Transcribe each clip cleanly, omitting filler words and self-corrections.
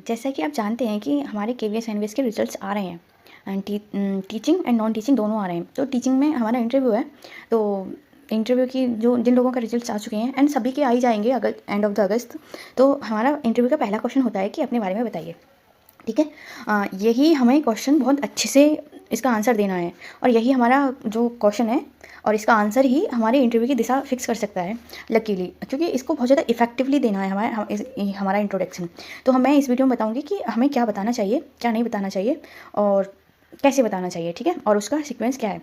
जैसा कि आप जानते हैं कि हमारे केवीएस एनवीएस के रिजल्ट्स आ रहे हैं and teaching and non teaching दोनों आ रहे हैं। तो टीचिंग में हमारा इंटरव्यू है, तो इंटरव्यू की जो जिन लोगों का रिजल्ट्स आ चुके हैं एंड सभी के आ ही जाएंगे अगर एंड ऑफ द अगस्त। तो हमारा इंटरव्यू का पहला क्वेश्चन होता है कि अपने बारे में बताइए। ठीक है, यही हमें क्वेश्चन बहुत अच्छे से इसका आंसर देना है और यही हमारा जो क्वेश्चन है और इसका आंसर ही हमारे इंटरव्यू की दिशा फिक्स कर सकता है लकीली, क्योंकि इसको बहुत ज़्यादा इफेक्टिवली देना है हमारा इंट्रोडक्शन। तो मैं इस वीडियो में बताऊंगी कि हमें क्या बताना चाहिए, क्या नहीं बताना चाहिए और कैसे बताना चाहिए। ठीक है, और उसका सीक्वेंस क्या है।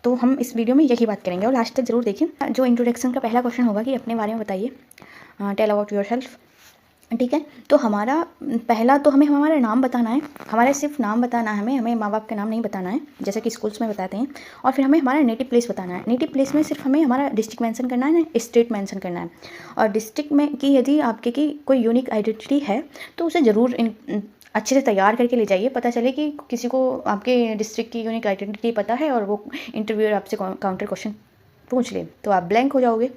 तो हम इस वीडियो में यही बात करेंगे और लास्ट तक ज़रूर देखें। जो इंट्रोडक्शन का पहला क्वेश्चन होगा कि अपने बारे में बताइए, टेल अबाउट योर सेल्फ। ठीक है, तो हमारा पहला तो हमें हमारा नाम बताना है, हमारा सिर्फ नाम बताना है, हमें माँ बाप का नाम नहीं बताना है जैसे कि स्कूल्स में बताते हैं। और फिर हमें हमारा नेटिव प्लेस बताना है। नेटिव प्लेस में सिर्फ हमें हमारा डिस्ट्रिक्ट मेंशन करना है ना, स्टेट मेंशन करना है। और डिस्ट्रिक्ट में कि यदि आपके की कोई यूनिक आइडेंटिटी है तो उसे ज़रूर अच्छे से तैयार करके ले जाइए। पता चले कि किसी को आपके डिस्ट्रिक्ट की यूनिक आइडेंटिटी पता है और वो इंटरव्यूअर आपसे काउंटर क्वेश्चन पूछ ले तो आप ब्लैंक हो जाओगे।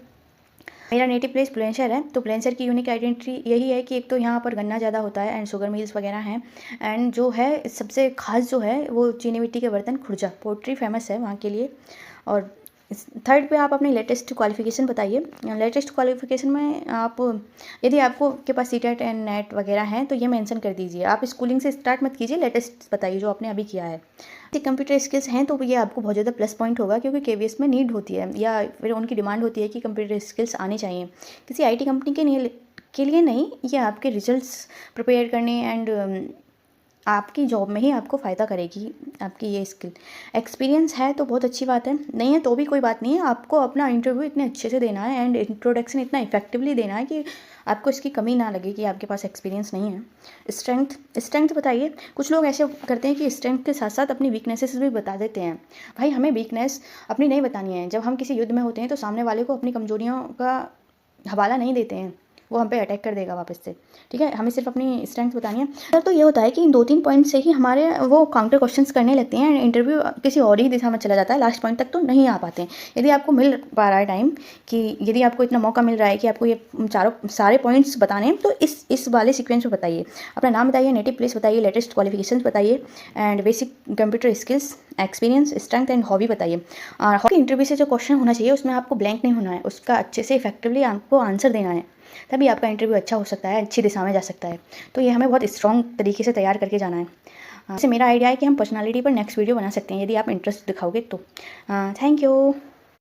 मेरा नेटिव प्लेस बुलंदशहर है, तो बुलंदशहर की यूनिक आइडेंटिटी यही है कि एक तो यहाँ पर गन्ना ज़्यादा होता है एंड शुगर मिल्स वगैरह हैं। एंड जो है सबसे खास जो है वो चीनी मिट्टी के बर्तन खुर्जा पोट्री फेमस है वहाँ के लिए। और थर्ड पे आप अपनी लेटेस्ट क्वालिफिकेशन बताइए। लेटेस्ट क्वालिफिकेशन में आप यदि आपको के पास सीटेट एंड नेट वगैरह हैं तो ये मेंशन कर दीजिए। आप स्कूलिंग से स्टार्ट मत कीजिए, लेटेस्ट बताइए जो आपने अभी किया है। कंप्यूटर स्किल्स हैं तो ये आपको बहुत ज़्यादा प्लस पॉइंट होगा, क्योंकि केवीएस में नीड होती है या फिर उनकी डिमांड होती है कि कंप्यूटर स्किल्स आनी चाहिए। किसी आईटी कंपनी के लिए नहीं, ये आपके रिजल्ट्स प्रिपेयर करने एंड आपकी जॉब में ही आपको फ़ायदा करेगी आपकी ये स्किल। एक्सपीरियंस है तो बहुत अच्छी बात है, नहीं है तो भी कोई बात नहीं है। आपको अपना इंटरव्यू इतने अच्छे से देना है एंड इंट्रोडक्शन इतना इफेक्टिवली देना है कि आपको इसकी कमी ना लगे कि आपके पास एक्सपीरियंस नहीं है। स्ट्रेंथ बताइए। कुछ लोग ऐसे करते हैं कि स्ट्रेंथ के साथ साथ अपनी वीकनेसेस भी बता देते हैं। भाई हमें वीकनेस अपनी नहीं बतानी है। जब हम किसी युद्ध में होते हैं तो सामने वाले को अपनी कमजोरियों का हवाला नहीं देते हैं, वो हम पे अटैक कर देगा वापस से। ठीक है, हमें सिर्फ अपनी स्ट्रेंथ बतानी है। सर तो ये होता है कि इन 2-3 पॉइंट से ही हमारे वो काउंटर क्वेश्चन्स करने लगते हैं, इंटरव्यू किसी और ही दिशा में चला जाता है, लास्ट पॉइंट तक तो नहीं आ पाते हैं। यदि आपको मिल पा रहा है टाइम कि यदि आपको इतना मौका मिल रहा है कि आपको ये सारे पॉइंट्स बताने हैं तो इस वाले सीक्वेंस में बताइए। अपना नाम बताइए, नेटिव प्लेस बताइए, लेटेस्ट क्वालिफिकेशन बताइए and basic computer skills, experience, strength and hobby बताइए। और इंटरव्यू से जो क्वेश्चन होना चाहिए उसमें आपको ब्लैंक नहीं होना है, उसका अच्छे से इफेक्टिवली आपको आंसर देना है, तभी आपका इंटरव्यू अच्छा हो सकता है, अच्छी दिशा में जा सकता है। तो ये हमें बहुत स्ट्रॉन्ग तरीके से तैयार करके जाना है। वैसे मेरा आइडिया है कि हम पर्सनालिटी पर नेक्स्ट वीडियो बना सकते हैं यदि आप इंटरेस्ट दिखाओगे तो। Thank you.